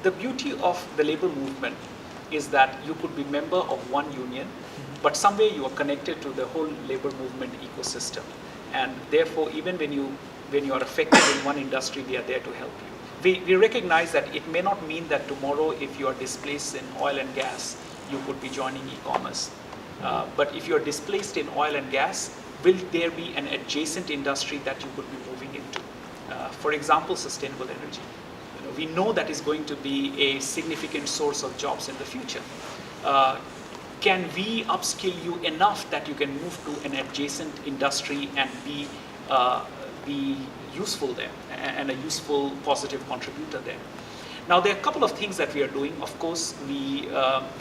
the beauty of the labor movement is that you could be member of one union, but somewhere you are connected to the whole labor movement ecosystem. And therefore, even when you are affected in one industry, we are there to help you. We recognize that it may not mean that tomorrow, if you are displaced in oil and gas, you could be joining e-commerce. But if you are displaced in oil and gas, will there be an adjacent industry that you could be moving into? For example, sustainable energy. We know that is going to be a significant source of jobs in the future. Can we upskill you enough that you can move to an adjacent industry and be useful there and a useful, positive contributor there? Now, there are a couple of things that we are doing. Of course, we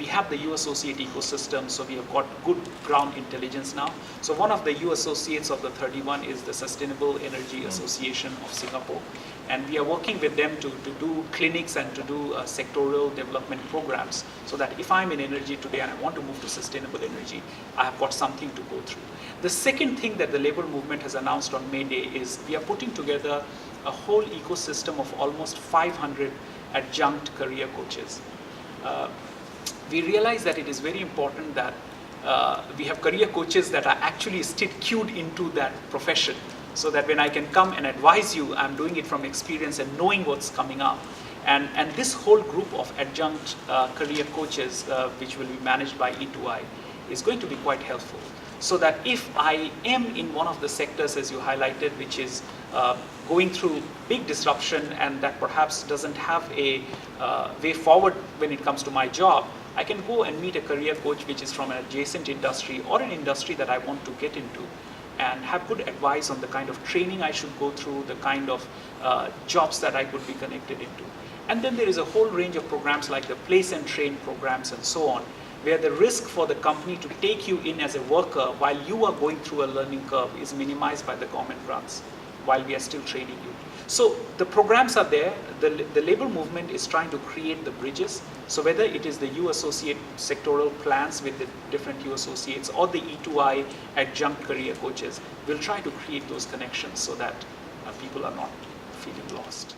have the U Associate ecosystem, so we have got good ground intelligence now. So one of the U Associates of the 31 is the Sustainable Energy Association of Singapore. And we are working with them to do clinics and to do sectoral development programs, so that if I'm in energy today and I want to move to sustainable energy, I have got something to go through. The second thing that the labor movement has announced on May Day is we are putting together a whole ecosystem of almost 500 adjunct career coaches. We realize that it is very important that we have career coaches that are actually still cued into that profession, so that when I can come and advise you, I'm doing it from experience and knowing what's coming up. And this whole group of adjunct career coaches, which will be managed by E2I, is going to be quite helpful. So that if I am in one of the sectors, as you highlighted, which is going through big disruption and that perhaps doesn't have a way forward when it comes to my job, I can go and meet a career coach which is from an adjacent industry or an industry that I want to get into, and have good advice on the kind of training I should go through, the kind of jobs that I could be connected into. And then there is a whole range of programs like the place and train programs and so on, where the risk for the company to take you in as a worker while you are going through a learning curve is minimized by the government grants while we are still training you. So the programs are there. The labor movement is trying to create the bridges. So whether it is the U Associate sectoral plans with the different U Associates or the E2I adjunct career coaches, we'll try to create those connections so that people are not feeling lost.